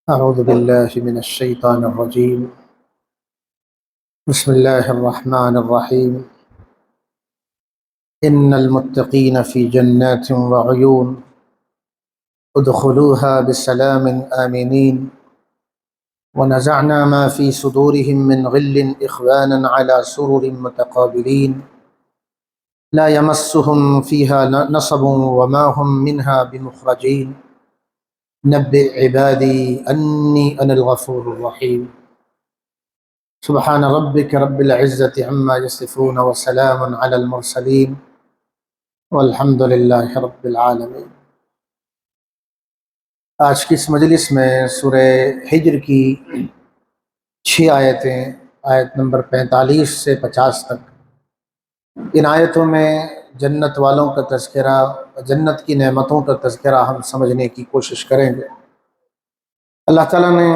أعوذ بالله من الشيطان الرجيم. بسم الله الرحمن الرحيم. إن المتقين في جنات وعيون ادخلوها بسلام آمنين ونزعنا ما في صدورهم من غل إخوانا على سرر متقابلين لا يمسهم فيها نصب وما هم منها بمخرجين نبئ عبادي أني أنا الغفور الرحيم. سبحان ربك رب العزة عما يصفون وسلام على المرسلين والحمد للہ رب العالمین. آج کی اس مجلس میں سورہ ہجر کی 6 آیتیں، آیت نمبر 45 سے 50 تک، ان آیتوں میں جنت والوں کا تذکرہ، جنت کی نعمتوں کا تذکرہ ہم سمجھنے کی کوشش کریں گے. اللہ تعالیٰ نے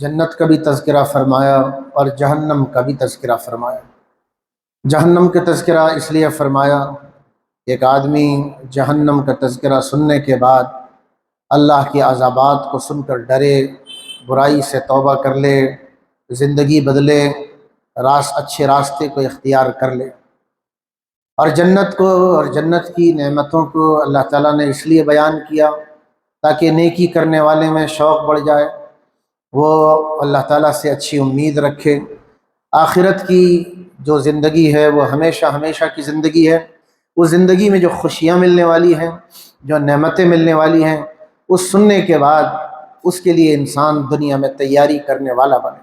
جنت کا بھی تذکرہ فرمایا اور جہنم کا بھی تذکرہ فرمایا. جہنم کا تذکرہ اس لیے فرمایا، ایک آدمی جہنم کا تذکرہ سننے کے بعد اللہ کے عذابات کو سن کر ڈرے، برائی سے توبہ کر لے، زندگی بدلے، اچھے راستے کو اختیار کر لے. اور جنت کو اور جنت کی نعمتوں کو اللہ تعالیٰ نے اس لیے بیان کیا تاکہ نیکی کرنے والے میں شوق بڑھ جائے، وہ اللہ تعالیٰ سے اچھی امید رکھے. آخرت کی جو زندگی ہے وہ ہمیشہ ہمیشہ کی زندگی ہے. اس زندگی میں جو خوشیاں ملنے والی ہیں، جو نعمتیں ملنے والی ہیں، اس سننے کے بعد اس کے لیے انسان دنیا میں تیاری کرنے والا بنے.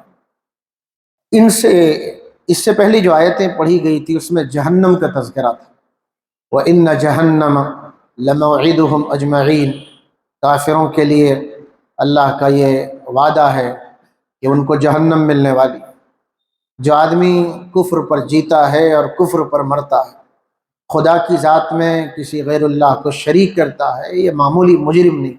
اس سے پہلی جو آیتیں پڑھی گئی تھی اس میں جہنم کا تذکرہ تھا. وَإِنَّ جَهَنَّمَ لَمَوْعِدُهُمْ أَجْمَعِينَ. کافروں کے لیے اللہ کا یہ وعدہ ہے کہ ان کو جہنم ملنے والی. جو آدمی کفر پر جیتا ہے اور کفر پر مرتا ہے، خدا کی ذات میں کسی غیر اللہ کو شریک کرتا ہے، یہ معمولی مجرم نہیں.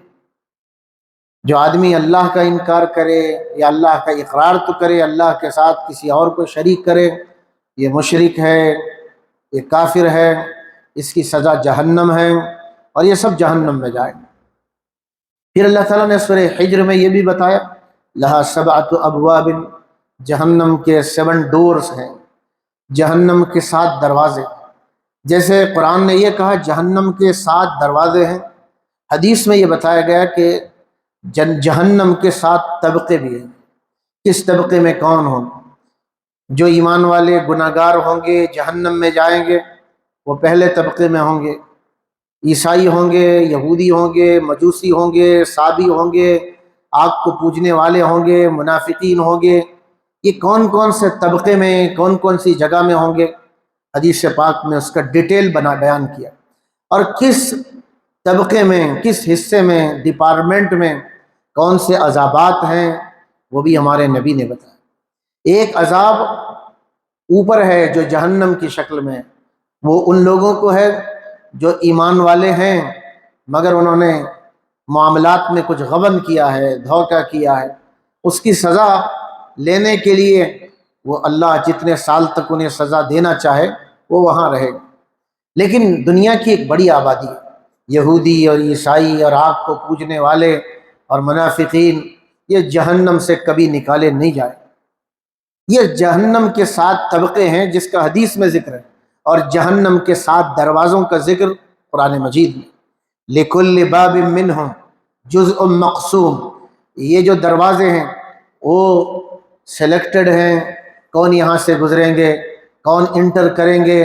جو آدمی اللہ کا انکار کرے یا اللہ کا اقرار تو کرے، اللہ کے ساتھ کسی اور کو شریک کرے، یہ مشرک ہے، یہ کافر ہے، اس کی سزا جہنم ہے اور یہ سب جہنم میں جائیں. پھر اللہ تعالیٰ نے سورہ حجر میں یہ بھی بتایا، لہا 7 ابواب. جہنم کے 7 ڈورز ہیں، جہنم کے 7 دروازے. جیسے قرآن نے یہ کہا جہنم کے 7 دروازے ہیں، حدیث میں یہ بتایا گیا کہ جہنم کے 7 طبقے بھی ہیں. کس طبقے میں کون ہوں؟ جو ایمان والے گناہگار ہوں گے جہنم میں جائیں گے، وہ پہلے طبقے میں ہوں گے. عیسائی ہوں گے، یہودی ہوں گے، مجوسی ہوں گے، صابی ہوں گے، آگ کو پوجنے والے ہوں گے، منافقین ہوں گے. یہ کون کون سے طبقے میں، کون کون سی جگہ میں ہوں گے، حدیث پاک میں اس کا ڈیٹیل بیان کیا. اور کس طبقے میں، کس حصے میں، ڈپارٹمنٹ میں کون سے عذابات ہیں، وہ بھی ہمارے نبی نے بتایا. ایک عذاب اوپر ہے جو جہنم کی شکل میں، وہ ان لوگوں کو ہے جو ایمان والے ہیں مگر انہوں نے معاملات میں کچھ غبن کیا ہے، دھوکہ کیا ہے. اس کی سزا لینے کے لیے وہ اللہ جتنے سال تک انہیں سزا دینا چاہے وہ وہاں رہے گا. لیکن دنیا کی ایک بڑی آبادی ہے، یہودی اور عیسائی اور آگ کو پوجنے والے اور منافقین، یہ جہنم سے کبھی نکالے نہیں جائے. یہ جہنم کے 7 طبقے ہیں جس کا حدیث میں ذکر ہے، اور جہنم کے 7 دروازوں کا ذکر قرآن مجید میں. لِكُلِّ بَابٍ مِّنْهُمْ جُزْءٌ مَقْسُومٌ. یہ جو دروازے ہیں وہ سلیکٹڈ ہیں، کون یہاں سے گزریں گے، کون انٹر کریں گے،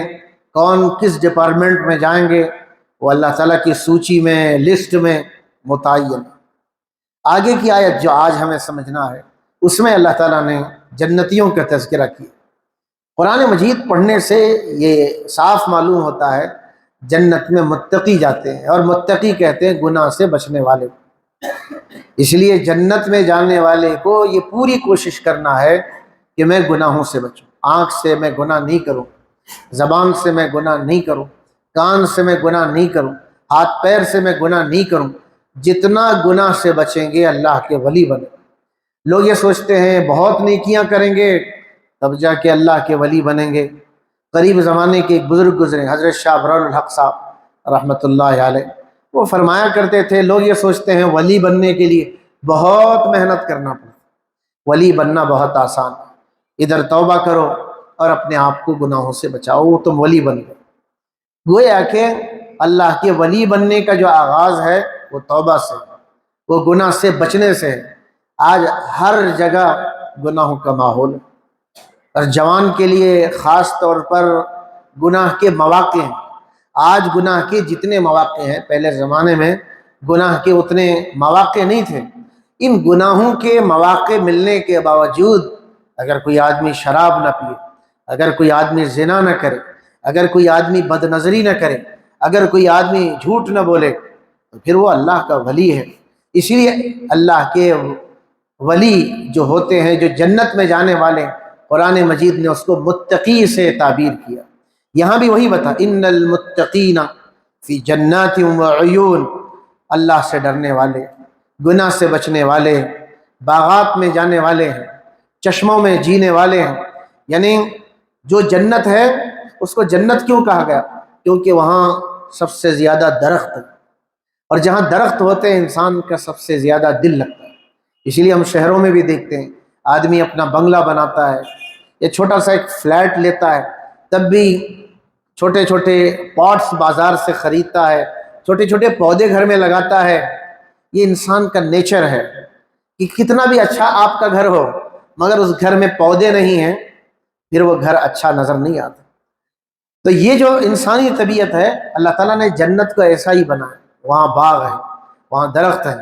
کون کس ڈپارٹمنٹ میں جائیں گے، وہ اللہ تعالیٰ کی سوچی میں، لسٹ میں متعین. آگے کی آیت جو آج ہمیں سمجھنا ہے اس میں اللہ تعالیٰ نے جنتیوں کا تذکرہ کیا. قرآن مجید پڑھنے سے یہ صاف معلوم ہوتا ہے جنت میں متقی جاتے ہیں، اور متقی کہتے ہیں گناہ سے بچنے والے. اس لیے جنت میں جانے والے کو یہ پوری کوشش کرنا ہے کہ میں گناہوں سے بچوں. آنکھ سے میں گناہ نہیں کروں، زبان سے میں گناہ نہیں کروں، کان سے میں گناہ نہیں کروں، ہاتھ پیر سے میں گناہ نہیں کروں. جتنا گناہ سے بچیں گے اللہ کے ولی بنے. لوگ یہ سوچتے ہیں بہت نیکیاں کریں گے تب جا کے اللہ کے ولی بنیں گے. قریب زمانے کے ایک بزرگ گزرے، حضرت شاہ برار الحق صاحب رحمۃ اللہ علیہ، وہ فرمایا کرتے تھے لوگ یہ سوچتے ہیں ولی بننے کے لیے بہت محنت کرنا پڑتا ہے۔ ولی بننا بہت آسان ہے، ادھر توبہ کرو اور اپنے آپ کو گناہوں سے بچاؤ، تم ولی بن گئے۔ گویا کہ اللہ کے ولی بننے کا جو آغاز ہے وہ توبہ سے، وہ گناہ سے بچنے سے ہے۔ آج ہر جگہ گناہوں کا ماحول ہے، اور جوان کے لیے خاص طور پر گناہ کے مواقع ہیں۔ آج گناہ کے جتنے مواقع ہیں، پہلے زمانے میں گناہ کے اتنے مواقع نہیں تھے۔ ان گناہوں کے مواقع ملنے کے باوجود اگر کوئی آدمی شراب نہ پیے، اگر کوئی آدمی زنا نہ کرے، اگر کوئی آدمی بد نظری نہ کرے، اگر کوئی آدمی جھوٹ نہ بولے، تو پھر وہ اللہ کا ولی ہے۔ اسی لیے اللہ کے ولی جو ہوتے ہیں، جو جنت میں جانے والے، قرآن مجید نے اس کو متقی سے تعبیر کیا۔ یہاں بھی وہی بتا، ان المتقین فی جنات وعیون، اللہ سے ڈرنے والے، گناہ سے بچنے والے، باغات میں جانے والے ہیں، چشموں میں جینے والے ہیں۔ یعنی جو جنت ہے اس کو جنت کیوں کہا گیا؟ کیونکہ وہاں سب سے زیادہ درخت ہے، اور جہاں درخت ہوتے ہیں انسان کا سب سے زیادہ دل لگتا ہے۔ اسی لیے ہم شہروں میں بھی دیکھتے ہیں، آدمی اپنا بنگلہ بناتا ہے یا چھوٹا سا ایک فلیٹ لیتا ہے، تب بھی چھوٹے چھوٹے پاٹس بازار سے خریدتا ہے، چھوٹے چھوٹے پودے گھر میں لگاتا ہے۔ یہ انسان کا نیچر ہے کہ کتنا بھی اچھا آپ کا گھر ہو، مگر اس گھر میں پودے نہیں ہیں، پھر وہ گھر اچھا نظر نہیں آتا۔ تو یہ جو انسانی طبیعت ہے، اللہ تعالیٰ نے جنت کو ایسا ہی بنایا، وہاں باغ ہے، وہاں درخت ہے۔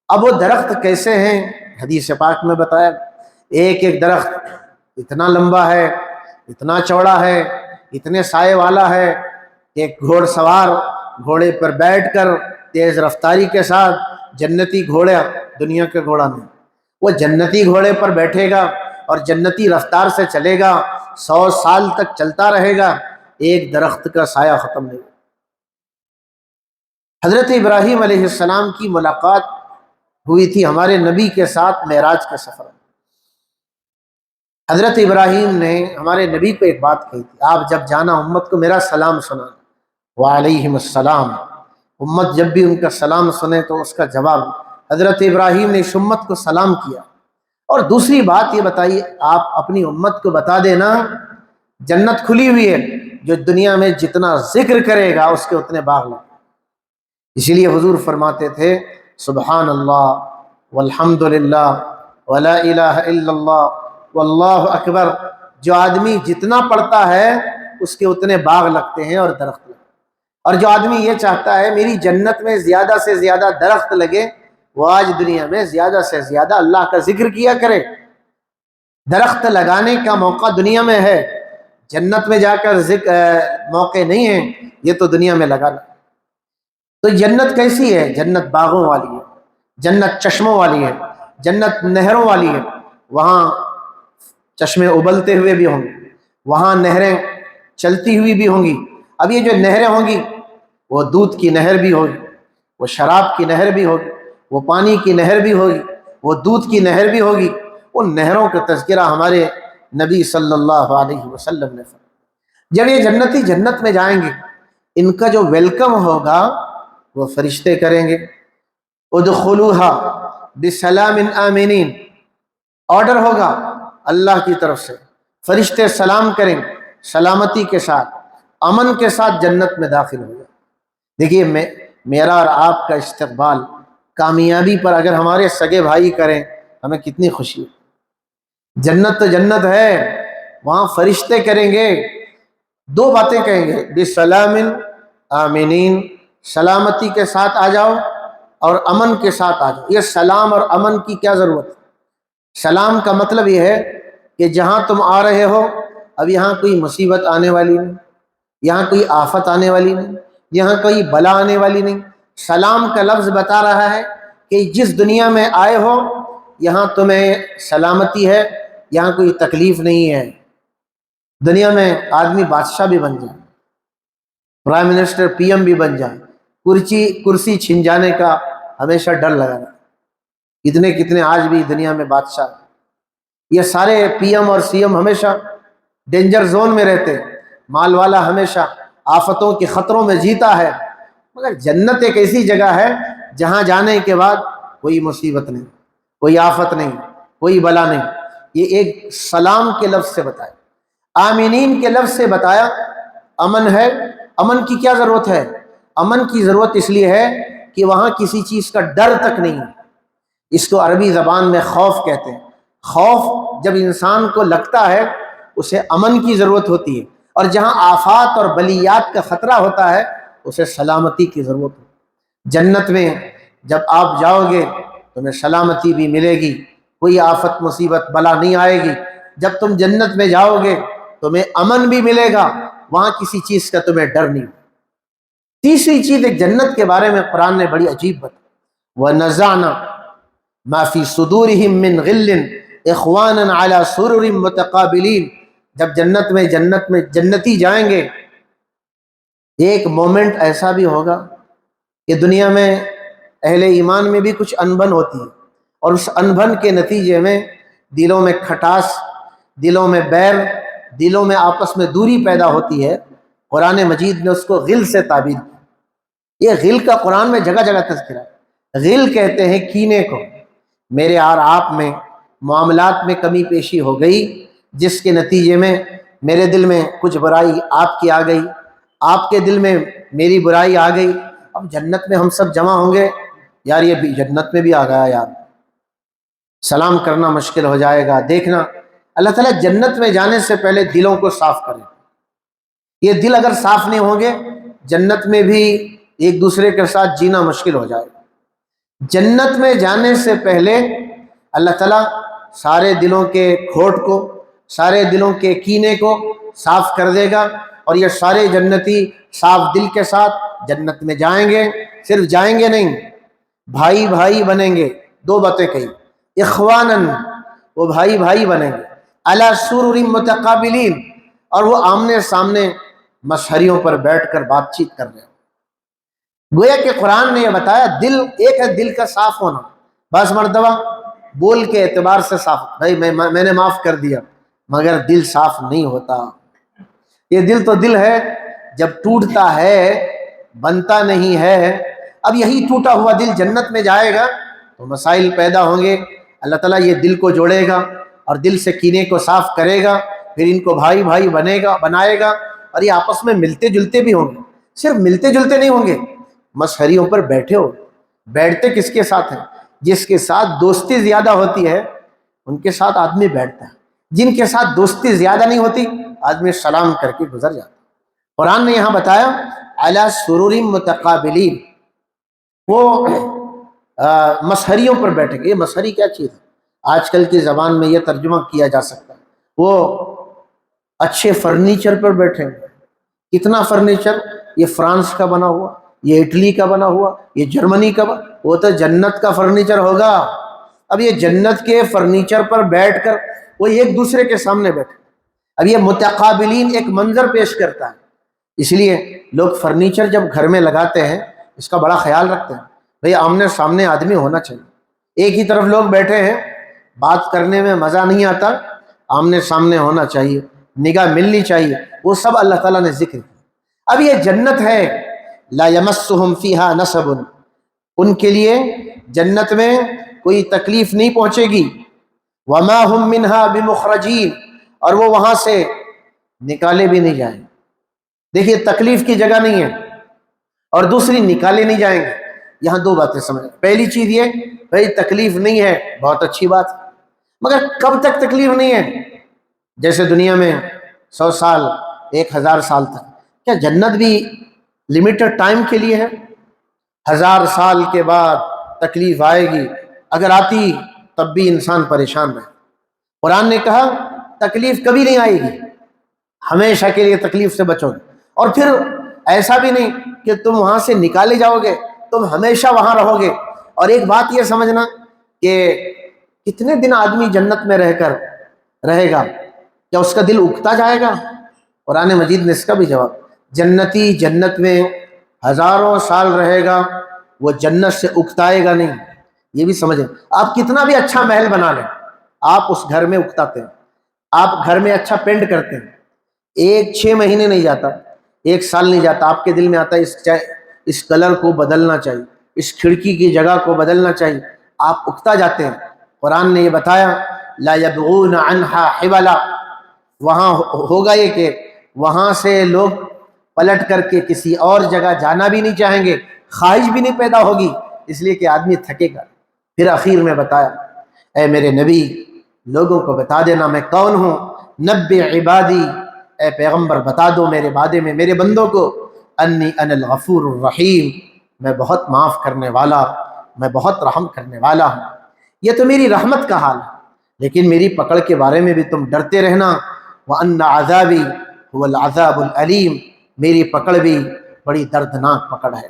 اب وہ درخت کیسے ہیں؟ حدیث پاک میں بتایا، ایک ایک درخت اتنا لمبا ہے، اتنا چوڑا ہے، اتنے سائے والا ہے، ایک گھوڑ سوار گھوڑے پر بیٹھ کر تیز رفتاری کے ساتھ، جنتی گھوڑا، دنیا کے گھوڑا نہیں، وہ جنتی گھوڑے پر بیٹھے گا اور جنتی رفتار سے چلے گا، 100 سال تک چلتا رہے گا، ایک درخت کا سایہ ختم نہیں۔ حضرت ابراہیم علیہ السلام کی ملاقات ہوئی تھی ہمارے نبی کے ساتھ معراج کے سفر میں۔ حضرت ابراہیم نے ہمارے نبی کو ایک بات کہی تھی، آپ جب جانا امت کو میرا سلام سنا، وعلیہم السلام۔ امت جب بھی ان کا سلام سنے تو اس کا جواب، حضرت ابراہیم نے اس امت کو سلام کیا۔ اور دوسری بات یہ بتائیے، آپ اپنی امت کو بتا دینا جنت کھلی ہوئی ہے، جو دنیا میں جتنا ذکر کرے گا اس کے اتنے باغ لگے۔ اسی لیے حضور فرماتے تھے، سبحان اللہ والحمد للہ ولا الہ الا اللہ واللہ اکبر، جو آدمی جتنا پڑھتا ہے اس کے اتنے باغ لگتے ہیں اور درخت لگتے ہیں۔ اور جو آدمی یہ چاہتا ہے میری جنت میں زیادہ سے زیادہ درخت لگے، وہ آج دنیا میں زیادہ سے زیادہ اللہ کا ذکر کیا کرے۔ درخت لگانے کا موقع دنیا میں ہے، جنت میں جا کر موقع نہیں ہے، یہ تو دنیا میں لگانا۔ تو جنت کیسی ہے؟ جنت باغوں والی ہے، جنت چشموں والی ہے، جنت نہروں والی ہے۔ وہاں چشمے ابلتے ہوئے بھی ہوں گے، وہاں نہریں چلتی ہوئی بھی ہوں گی۔ اب یہ جو نہریں ہوں گی، وہ دودھ کی نہر بھی ہوگی، وہ شراب کی نہر بھی ہوگی، وہ پانی کی نہر بھی ہوگی، وہ دودھ کی نہر بھی ہوگی۔ ان نہروں کا تذکرہ ہمارے نبی صلی اللہ علیہ وسلم نے فرمایا۔ جب یہ جنتی جنت میں جائیں گے، ان کا جو ویلکم ہوگا وہ فرشتے کریں گے، ادخلوہا بسلام آمنین، آرڈر ہوگا اللہ کی طرف سے، فرشتے سلام کریں گے، سلامتی کے ساتھ، امن کے ساتھ جنت میں داخل ہو جائے۔ دیکھیے میرا اور آپ کا استقبال کامیابی پر اگر ہمارے سگے بھائی کریں، ہمیں کتنی خوشی ہے۔ جنت تو جنت ہے، وہاں فرشتے کریں گے، دو باتیں کہیں گے، بسلام آمنین، سلامتی کے ساتھ آ جاؤ اور امن کے ساتھ آ جاؤ۔ یہ سلام اور امن کی کیا ضرورت ہے؟ سلام کا مطلب یہ ہے کہ جہاں تم آ رہے ہو اب یہاں کوئی مصیبت آنے والی نہیں، یہاں کوئی آفت آنے والی نہیں، یہاں کوئی بلا آنے والی نہیں۔ سلام کا لفظ بتا رہا ہے کہ جس دنیا میں آئے ہو یہاں تمہیں سلامتی ہے، یہاں کوئی تکلیف نہیں ہے۔ دنیا میں آدمی بادشاہ بھی بن جائے، پرائم منسٹر پی ایم بھی بن جائے، کرسی چھن جانے کا ہمیشہ ڈر لگا رہا۔ کتنے آج بھی دنیا میں بادشاہ، یہ سارے پی ایم اور سی ایم ہمیشہ ڈینجر زون میں رہتے، مال والا ہمیشہ آفتوں کے خطروں میں جیتا ہے۔ مگر جنت ایک ایسی جگہ ہے جہاں جانے کے بعد کوئی مصیبت نہیں، کوئی آفت نہیں، کوئی بلا نہیں. یہ ایک سلام کے لفظ سے بتایا، آمینین کے لفظ سے بتایا. امن ہے. امن کی کیا ضرورت ہے؟ امن کی ضرورت اس لیے ہے کہ وہاں کسی چیز کا ڈر تک نہیں ہے. اس کو عربی زبان میں خوف کہتے ہیں. خوف جب انسان کو لگتا ہے اسے امن کی ضرورت ہوتی ہے، اور جہاں آفات اور بلیات کا خطرہ ہوتا ہے اسے سلامتی کی ضرورت ہوتی ہے. جنت میں جب آپ جاؤ گے تمہیں سلامتی بھی ملے گی، کوئی آفت مصیبت بلا نہیں آئے گی. جب تم جنت میں جاؤ گے تمہیں امن بھی ملے گا، وہاں کسی چیز کا تمہیں ڈر نہیں. تیسری چیز ایک جنت کے بارے میں قرآن نے بڑی عجیب بتائی، وَنَزَعْنَا مَا فِي صُدُورِهِم مِّن غِلٍّ إِخْوَانًا عَلَى سُرُرٍ مُتَقَابِلِينَ. جب جنت میں جنتی جائیں گے، ایک مومنٹ ایسا بھی ہوگا کہ دنیا میں اہل ایمان میں بھی کچھ انبن ہوتی ہے، اور اس انبن کے نتیجے میں دلوں میں کھٹاس، دلوں میں بیر، دلوں میں آپس میں دوری پیدا ہوتی ہے. قرآن مجید نے اس کو غل سے تعبیر کی. یہ غل کا قرآن میں جگہ جگہ تذکرہ ہے. غل کہتے ہیں کینے کو. میرے اور آپ میں معاملات میں کمی پیشی ہو گئی، جس کے نتیجے میں میرے دل میں کچھ برائی آپ کی آ گئی، آپ کے دل میں میری برائی آ گئی. اب جنت میں ہم سب جمع ہوں گے، یار یہ بھی جنت میں بھی آ گیا یار، سلام کرنا مشکل ہو جائے گا. دیکھنا اللہ تعالیٰ جنت میں جانے سے پہلے دلوں کو صاف کرے. یہ دل اگر صاف نہیں ہوں گے جنت میں بھی ایک دوسرے کے ساتھ جینا مشکل ہو جائے گا. جنت میں جانے سے پہلے اللہ تعالیٰ سارے دلوں کے کھوٹ کو، سارے دلوں کے کینے کو صاف کر دے گا، اور یہ سارے جنتی صاف دل کے ساتھ جنت میں جائیں گے. صرف جائیں گے نہیں، بھائی بھائی بنیں گے. دو باتیں کہی، اخوانن، وہ بھائی بھائی بنیں گے، علی سرر متقابلین، اور وہ آمنے سامنے مشہریوں پر بیٹھ کر بات چیت کر رہے ہیں. گویا کہ قرآن نے یہ بتایا دل ایک ہے، دل کا صاف ہونا. بعض مرتبہ بول کے اعتبار سے صاف، بھائی میں نے معاف کر دیا، مگر دل صاف نہیں ہوتا. یہ دل تو دل ہے، جب ٹوٹتا ہے بنتا نہیں ہے. اب یہی ٹوٹا ہوا دل جنت میں جائے گا تو مسائل پیدا ہوں گے. اللہ تعالیٰ یہ دل کو جوڑے گا اور دل سے کینے کو صاف کرے گا، پھر ان کو بھائی بھائی بنائے گا، اور یہ آپس میں ملتے جلتے بھی ہوں گے. صرف ملتے جلتے نہیں ہوں گے، مشہریوں پر بیٹھے ہو. بیٹھتے کس کے ساتھ ہیں؟ جس کے ساتھ دوستی زیادہ ہوتی ہے ان کے ساتھ آدمی بیٹھتا ہے. جن کے ساتھ دوستی زیادہ نہیں ہوتی آدمی سلام کر کے گزر جاتا. قرآن نے یہاں بتایا علی سرور متقابلین، وہ مشہریوں پر بیٹھے گے. یہ مشہری کیا چیز ہے؟ آج کل کی زبان میں یہ ترجمہ کیا جا سکتا ہے وہ اچھے فرنیچر پر بیٹھے گے. کتنا فرنیچر؟ یہ فرانس کا بنا ہوا، یہ اٹلی کا بنا ہوا، یہ جرمنی کا وہ تو جنت کا فرنیچر ہوگا. اب یہ جنت کے فرنیچر پر بیٹھ کر وہ ایک دوسرے کے سامنے بیٹھے. اب یہ متقابلین ایک منظر پیش کرتا ہے. اس لیے لوگ فرنیچر جب گھر میں لگاتے ہیں اس کا بڑا خیال رکھتے ہیں، بھئی آمنے سامنے آدمی ہونا چاہیے. ایک ہی طرف لوگ بیٹھے ہیں، بات کرنے میں مزہ نہیں آتا، آمنے سامنے ہونا چاہیے، نگاہ ملنی چاہیے. وہ سب اللہ تعالیٰ نے ذکر کیا. اب یہ جنت ہے، لا یمسہم فیہا نصب، ان کے لیے جنت میں کوئی تکلیف نہیں پہنچے گی. وما ہم منہا بمخرجین، اور وہ وہاں سے نکالے بھی نہیں جائیں. دیکھیے تکلیف کی جگہ نہیں ہے، اور دوسری نکالے نہیں جائیں گے. یہاں دو باتیں سمجھ. پہلی چیز یہ بھائی تکلیف نہیں ہے، بہت اچھی بات، مگر کب تک تکلیف نہیں ہے؟ جیسے دنیا میں 100 سال 1000 سال تک، کیا جنت بھی لمیٹڈ ٹائم کے لیے ہے؟ 1000 سال کے بعد تکلیف آئے گی، اگر آتی تب بھی انسان پریشان رہے. قرآن نے کہا تکلیف کبھی نہیں آئے گی، ہمیشہ کے لیے تکلیف سے بچو گے. اور پھر ایسا بھی نہیں کہ تم وہاں سے نکالے جاؤ گے، تم ہمیشہ وہاں رہو گے. اور ایک بات یہ سمجھنا کہ کتنے دن آدمی جنت میں رہ کر رہے گا، کیا اس کا دل اکتا جائے گا؟ قرآن مجید نے اس کا بھی جواب، جنتی جنت میں 1000 سال رہے گا، وہ جنت سے اکتائے گا نہیں. یہ بھی سمجھیں، آپ کتنا بھی اچھا محل بنا لیں، آپ اس گھر میں اکتاتے ہیں. آپ گھر میں اچھا پینٹ کرتے ہیں، 6 مہینے نہیں جاتا، 1 سال نہیں جاتا، آپ کے دل میں آتا ہے اس کلر کو بدلنا چاہیے، اس کھڑکی کی جگہ کو بدلنا چاہیے. آپ اکتا جاتے ہیں۔ قرآن نے یہ بتایا لا یبغون عنہا حولا، وہاں ہوگا یہ کہ وہاں سے لوگ پلٹ کر کے کسی اور جگہ جانا بھی نہیں چاہیں گے، خواہش بھی نہیں پیدا ہوگی، اس لیے کہ آدمی تھکے گا۔ پھر آخر میں بتایا اے میرے نبی لوگوں کو بتا دینا میں کون ہوں، نبئ عبادی، اے پیغمبر بتا دو میرے بارے میں میرے بندوں کو، انی انا الغفور الرحیم، میں بہت معاف کرنے والا، میں بہت رحم کرنے والا ہوں۔ یہ تو میری رحمت کا حال ہے، لیکن میری پکڑ کے بارے میں بھی تم ڈرتے رہنا، وَأَنَّ عَذَابِي هُوَ الْعَذَابُ الْأَلِيمُ، میری پکڑ بھی بڑی دردناک پکڑ ہے۔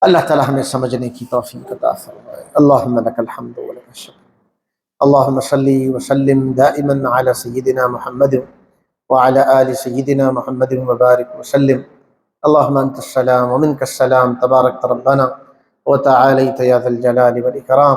اللہ تعالی ہمیں سمجھنے کی توفیق عطا فرمائے۔ اللہم لک الحمد و لک الشکر۔ اللہم صلی وسلم دائما علی سیدنا محمد وعلی آل سیدنا محمد وبارک وسلم۔ اللہم انت السلام ومنک السلام، تبارک ربنا وتعالیت یا ذا الجلال والاکرام۔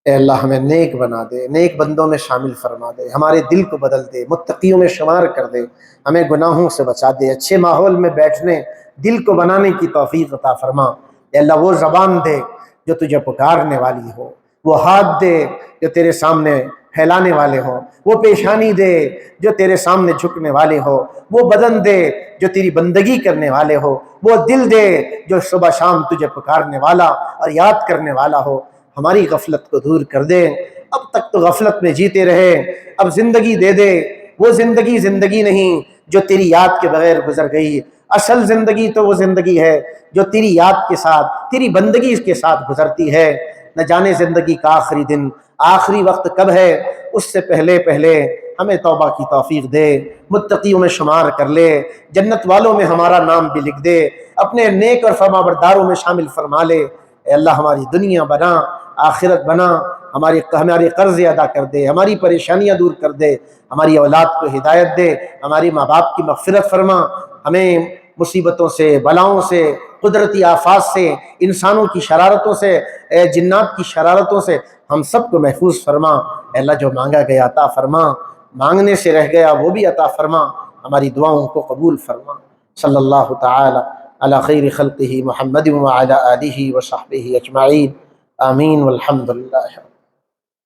اے اللہ ہمیں نیک بنا دے، نیک بندوں میں شامل فرما دے، ہمارے دل کو بدل دے، متقیوں میں شمار کر دے، ہمیں گناہوں سے بچا دے، اچھے ماحول میں بیٹھنے دل کو بنانے کی توفیق عطا فرما۔ اے اللہ وہ زبان دے جو تجھے پکارنے والی ہو، وہ ہاتھ دے جو تیرے سامنے پھیلانے والے ہوں، وہ پیشانی دے جو تیرے سامنے جھکنے والے ہو، وہ بدن دے جو تیری بندگی کرنے والے ہو، وہ دل دے جو صبح شام تجھے پکارنے والا اور یاد کرنے والا ہو۔ ہماری غفلت کو دور کر دے، اب تک تو غفلت میں جیتے رہے، اب زندگی دے دے، وہ زندگی زندگی نہیں جو تیری یاد کے بغیر گزر گئی، اصل زندگی تو وہ زندگی ہے جو تیری یاد کے ساتھ، تیری بندگی کے ساتھ گزرتی ہے۔ نہ جانے زندگی کا آخری دن، آخری وقت کب ہے، اس سے پہلے پہلے ہمیں توبہ کی توفیق دے، متقیوں میں شمار کر لے، جنت والوں میں ہمارا نام بھی لکھ دے، اپنے نیک اور فرمانبرداروں میں شامل فرما لے۔ اے اللہ ہماری دنیا بنا، آخرت بنا، ہمارے قرض ادا کر دے، ہماری پریشانیاں دور کر دے، ہماری اولاد کو ہدایت دے، ہماری ماں باپ کی مغفرت فرما، ہمیں مصیبتوں سے، بلاؤں سے، قدرتی آفات سے، انسانوں کی شرارتوں سے، جنات کی شرارتوں سے ہم سب کو محفوظ فرما۔ اے اللہ جو مانگا گیا عطا فرما، مانگنے سے رہ گیا وہ بھی عطا فرما، ہماری دعاؤں کو قبول فرما۔ صلی اللہ تعالی علی خیر خلقہ محمد وعلی آلہ وصحبہ اجمعین، آمین والحمد للہ۔